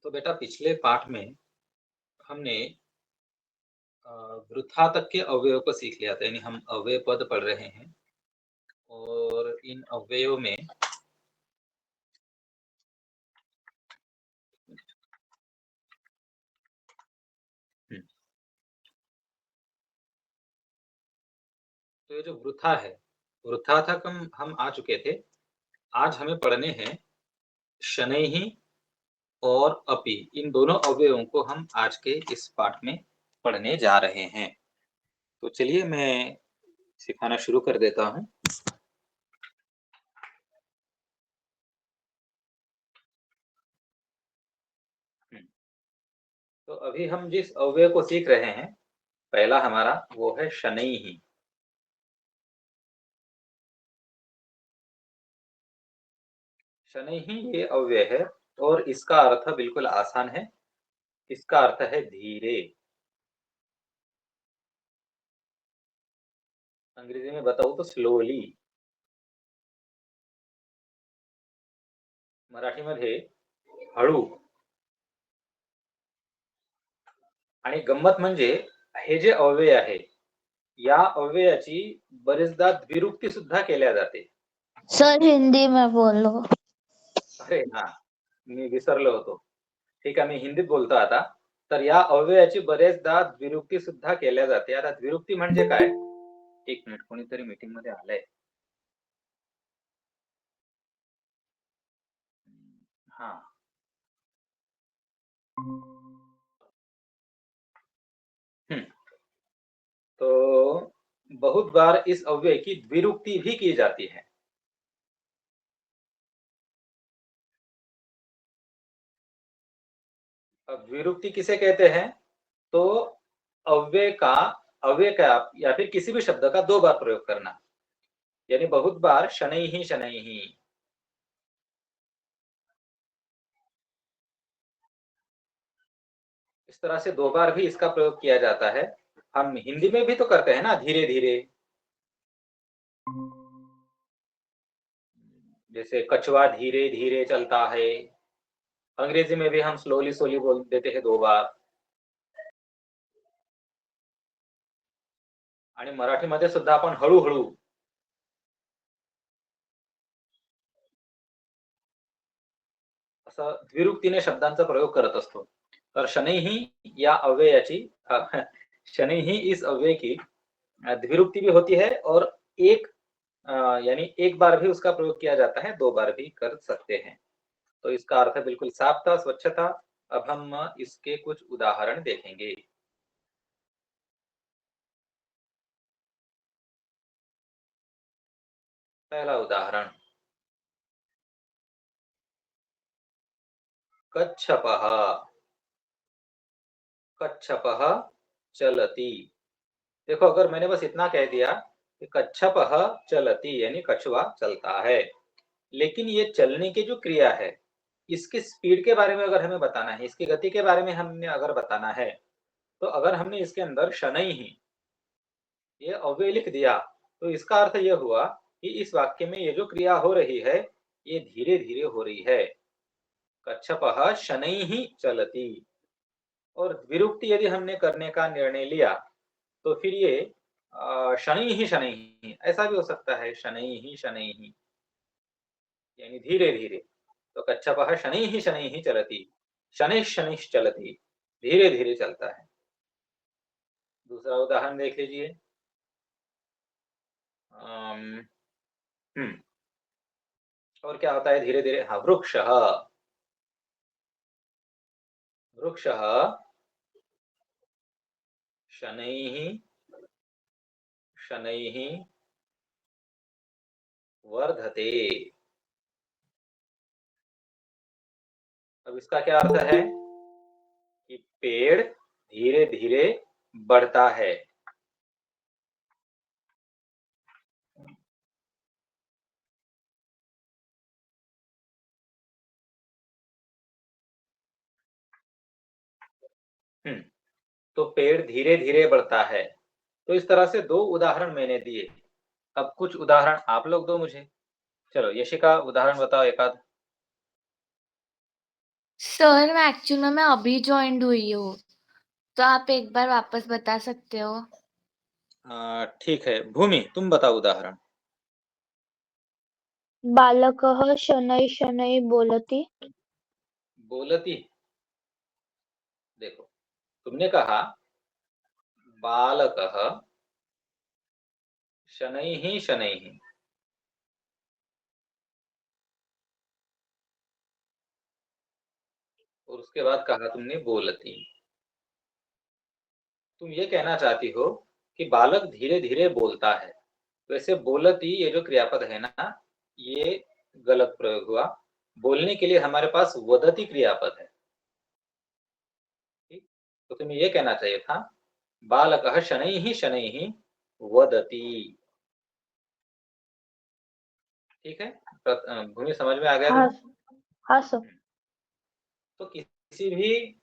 तो बेटा पिछले पाठ में हमने वृथा तक के अवयव को सीख लिया था, यानी हम अव्यय पद पढ़ रहे हैं और इन अव्ययों में हम्म, तो ये जो वृथा है, वृथा तक हम आ चुके थे। आज हमें पढ़ने हैं शनैः और अपि, इन दोनों अवयवों को हम आज के इस पाठ में पढ़ने जा रहे हैं। तो चलिए मैं सिखाना शुरू कर देता हूँ। तो अभी हम जिस अव्यय को सीख रहे हैं, पहला हमारा वो है शनैः। शनैः ये अव्यय है और इसका अर्थ बिल्कुल आसान है। इसका अर्थ है धीरे। अंग्रेजी में बताऊं तो स्लोली। मराठीमध्ये हळू। आणि गंमत म्हणजे हे जे अव्यय आहे, या अव्ययाची बरेचदा द्विरुक्ती सुद्धा केल्या जाते। सर हिंदी में बोलो। अरे हा, मी विसरलो होतो। ठीक आहे, मी हिंदीत बोलतो आता। तर या अव्ययाची बरेचदा द्विरुक्ती सुद्धा केल्या जाते। आता द्विरुक्ती म्हणजे काय? एक मिनिट, कोणीतरी मीटिंग मध्ये आलंय। हा, तो बहुत बार इस अव्यय की द्विरुक्ति भी की जाती है। अब द्विरुक्ति किसे कहते हैं? तो अव्यय का या फिर किसी भी शब्द का दो बार प्रयोग करना, यानी बहुत बार शनैः शनैः, इस तरह से दो बार भी इसका प्रयोग किया जाता है। हम हिंदी में भी तो करते हैं ना, धीरे धीरे। जैसे कछुआ धीरे धीरे चलता है। अंग्रेजी में भी हम स्लोली स्लोली बोल देते हैं दो बार। आणि मराठीमध्ये सुद्धा आपण हळूहळू, असं द्विरुक्तीने शब्दांचा प्रयोग करत असतो। तर शनैः या अव्ययाची शनैः इस अव्यय की द्विरुक्ति भी होती है और एक यानी एक बार भी उसका प्रयोग किया जाता है, दो बार भी कर सकते हैं। तो इसका अर्थ बिल्कुल साफ था, स्वच्छ था। अब हम इसके कुछ उदाहरण देखेंगे। पहला उदाहरण, कच्छपः। कच्छपः चलति। देखो, अगर मैंने बस इतना कह दिया कि कच्छपः चलति यानी कछुआ चलता है, लेकिन ये चलने की जो क्रिया है, इसकी स्पीड के बारे में अगर हमें बताना है, इसकी गति के बारे में हमने अगर बताना है, तो अगर हमने इसके अंदर शनैः ये अव्यय लिख दिया, तो इसका अर्थ यह हुआ कि इस वाक्य में ये जो क्रिया हो रही है, ये धीरे धीरे हो रही है। कच्छपः शनैः चलति। और द्विरुक्ति यदि हमने करने का निर्णय लिया, तो फिर ये शनैः शनैः ऐसा भी हो सकता है, शनैः शनैः यानी धीरे धीरे। तो कच्छपः शनैः शनैः चलति, शनैः शनैः चलति, धीरे धीरे चलता है। दूसरा उदाहरण देख लीजिए। और क्या होता है धीरे धीरे? हाँ, वृक्षः। वृक्षः शनैः शनैः वर्धते। अब इसका क्या अर्थ है कि पेड़ धीरे धीरे बढ़ता है। तो पेड़ धीरे धीरे बढ़ता है। तो इस तरह से दो उदाहरण मैंने दिए। अब कुछ उदाहरण आप लोग दो मुझे। चलो यशिका, उदाहरण बताओ एक आध। सर मैं एक्चुअली में अभी ज्वाइंड हुई हूँ, तो आप एक बार वापस बता सकते हो? ठीक है। भूमि, तुम बताओ उदाहरण। बालकः शनैः शनैः बोलति। बोलती। देखो, तुमने कहा बालकः शनैः शनैः, और उसके बाद कहा तुमने बोलती। तुम ये कहना चाहती हो कि बालक धीरे धीरे बोलता है। वैसे बोलती ये जो क्रियापद है ना, ये गलत प्रयोग हुआ। बोलने के लिए हमारे पास वदती क्रियापद है। ठीक, तो तुम्हें ये कहना चाहिए था बालकः शनैः शनैः वदति। ठीक है। भूमि, समझ में आ गया हाँ तुम्हें? हाँ सर। तो किसी भी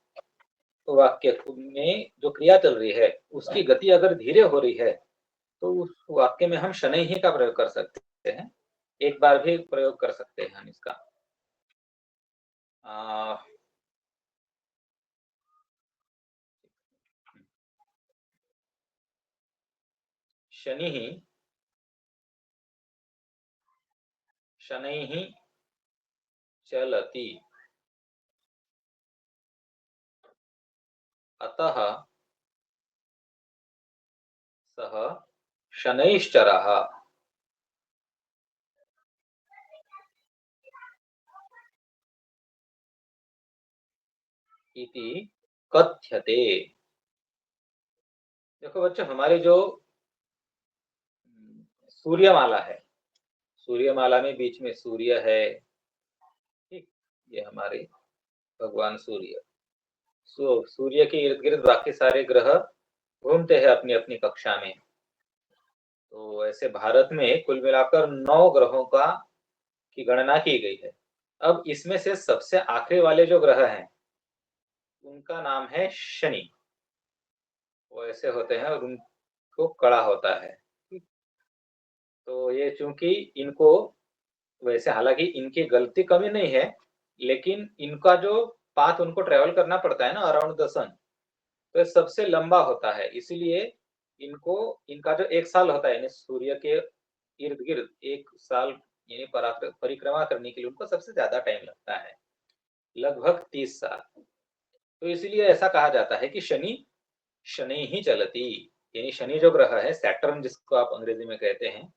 वाक्य में जो क्रिया चल रही है उसकी गति अगर धीरे हो रही है तो उस वाक्य में हम शनैः का प्रयोग कर सकते हैं। एक बार भी प्रयोग कर सकते हैं हम इसका। आ, शनिः शनैः चलति, अतः सः शनैश्चरः इति कथ्यते। देखो बच्चों, हमारी जो सूर्यमाला है, सूर्यमाला में बीच में सूर्य है। ठीक, ये हमारे भगवान सूर्य, सूर्य के इर्द गिर्द बाकी सारे ग्रह घूमते हैं अपनी अपनी कक्षा में। तो ऐसे भारत में कुल मिलाकर 9 ग्रहों का की गणना की गई है। अब इसमें से सबसे आखिरी वाले जो ग्रह हैं उनका नाम है शनि। वो ऐसे होते हैं और उनको कड़ा होता है। तो ये चूंकि इनको, वैसे हालांकि इनकी गलती कमी नहीं है, लेकिन इनका जो पाथ उनको ट्रेवल करना पड़ता है ना अराउंड द सन, तो ये सबसे लंबा होता है। इसीलिए इनको, इनका जो एक साल होता है यानी सूर्य के इर्द गिर्द एक साल यानी परिक्रमा करने के लिए उनको सबसे ज्यादा टाइम लगता है, लगभग 30 साल। तो इसीलिए ऐसा कहा जाता है कि शनि शनि ही चलती, यानी शनि जो ग्रह है, सैटर्न जिसको आप अंग्रेजी में कहते हैं,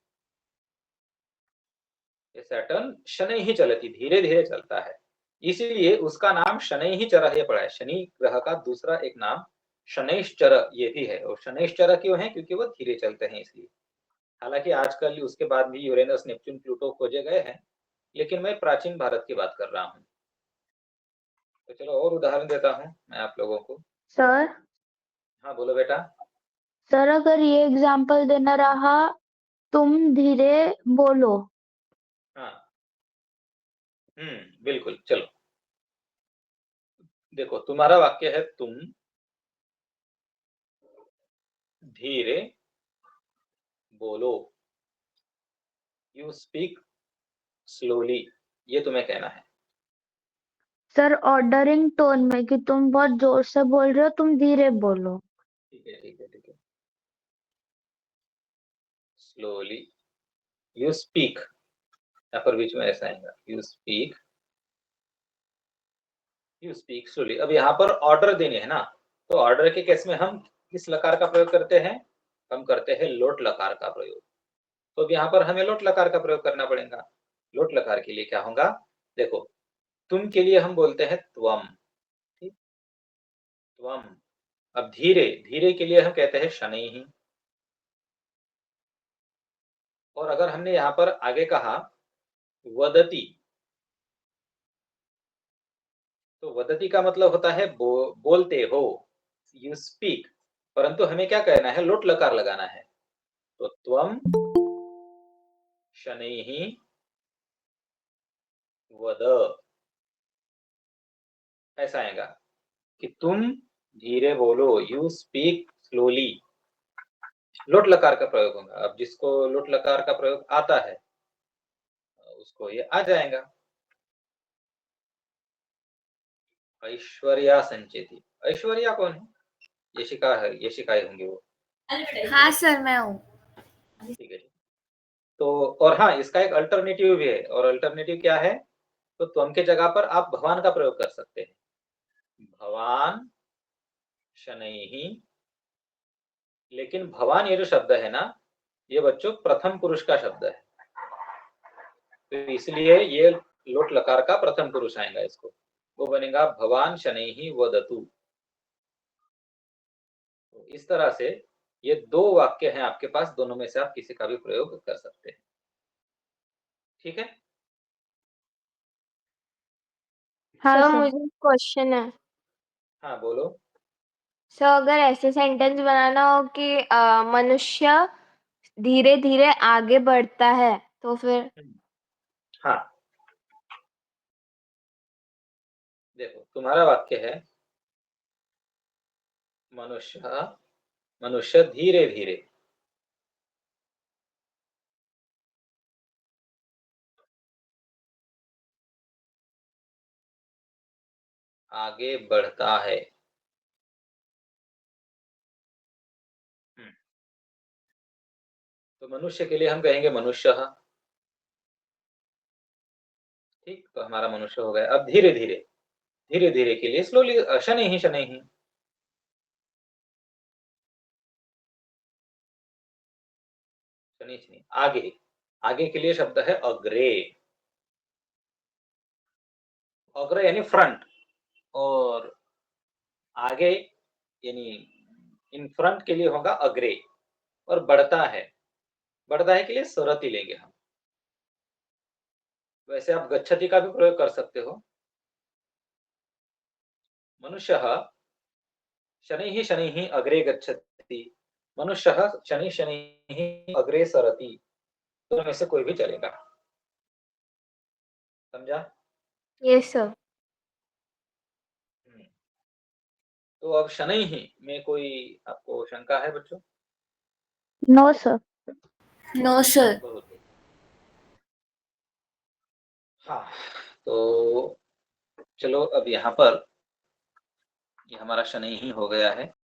ये सैटर्न शनि ही चलती, धीरे धीरे चलता है। इसीलिए उसका नाम शनि ही चर पड़ा है। शनि ग्रह का दूसरा एक नाम शनैश्चर ये भी है। और शनैश्चर क्यों है? क्योंकि वो धीरे चलते हैं इसलिए। हालांकि आजकल उसके बाद भी यूरेनस नेपच्यून प्लूटो खोजे गए हैं, लेकिन मैं प्राचीन भारत की बात कर रहा हूँ। तो चलो और उदाहरण देता हूँ मैं आप लोगों को। सर हाँ बोलो बेटा। सर अगर ये एग्जाम्पल देना रहा, तुम धीरे बोलो। हाँ, बिल्कुल। चलो देखो, तुम्हारा वाक्य है तुम धीरे बोलो, यू स्पीक स्लोली, ये तुम्हें कहना है। सर ऑर्डरिंग टोन में कि तुम बहुत जोर से बोल रहे हो, तुम धीरे बोलो। ठीक है ठीक है ठीक है। स्लोली यू स्पीक, या फिर बीच में ऐसा आएगा यू स्पीक स्लोली। अब यहाँ पर ऑर्डर देने है ना, तो ऑर्डर के केस में हम किस लकार का प्रयोग करते हैं? हम करते हैं लोट लकार का प्रयोग। तो अब यहाँ पर हमें लोट लकार का प्रयोग करना पड़ेगा। लोट लकार के लिए क्या होगा? देखो, तुम के लिए हम बोलते हैं त्वम। ठीक, त्वम। अब धीरे धीरे के लिए हम कहते हैं शनैः। और अगर हमने यहाँ पर आगे कहा वदति, तो वदति का मतलब होता है बोलते हो, यू स्पीक। परंतु हमें क्या कहना है? लोट लकार लगाना है। तो त्वम शनैः वद, ऐसा आएगा कि तुम धीरे बोलो, यू स्पीक स्लोली। लोट लकार का प्रयोग होगा। अब जिसको लोट लकार का प्रयोग आता है उसको ये आ जाएगा। ऐश्वर्या संचेती। ऐश्वर्या कौन है? ये शिकाई होंगे वो। हाँ सर, मैं हूँ। ठीक है। तो और हाँ, इसका एक अल्टरनेटिव भी है, और अल्टरनेटिव क्या है? तो त्वम के जगह पर आप भवान का प्रयोग कर सकते हैं। भवान शनैः। लेकिन भवान ये जो शब्द है ना, ये बच्चों प्रथम पुरुष का शब्द है, तो इसलिए ये लोट लकार का प्रथम पुरुष आएगा, इसको वो बनेगा भवान शनैः वदतु। तो इस तरह से ये दो वाक्य हैं आपके पास, दोनों में से आप किसी का भी प्रयोग कर सकते हैं। ठीक है। हाँ सर सर। मुझे क्वेश्चन है। हाँ बोलो। सर अगर ऐसे सेंटेंस बनाना हो कि मनुष्य धीरे धीरे आगे बढ़ता है तो फिर? हाँ देखो, तुम्हारा वाक्य है मनुष्य धीरे धीरे आगे बढ़ता है। तो मनुष्य के लिए हम कहेंगे मनुष्य। ठीक, तो हमारा मनुष्य हो गया। अब धीरे धीरे, धीरे धीरे के लिए स्लोली, शनैः शनैः। शनैः शनैः, आगे, आगे के लिए शब्द है अग्रे। अग्रे यानी फ्रंट, और आगे यानी इन फ्रंट के लिए होगा अग्रे। और बढ़ता है के लिए सरति लेंगे हम। वैसे आप गच्छति का भी प्रयोग कर सकते हो। मनुष्यः शनैः शनैः अग्रे गच्छति, मनुष्यः शनैः शनैः अग्रे सरति। दोनों में से कोई भी चलेगा। समझा? Yes sir. तो अब शनैः में कोई आपको शंका है बच्चों? No sir. No sir. बहुत बढ़िया। हाँ, तो चलो अब यहाँ पर ये हमारा शनैः हो गया है।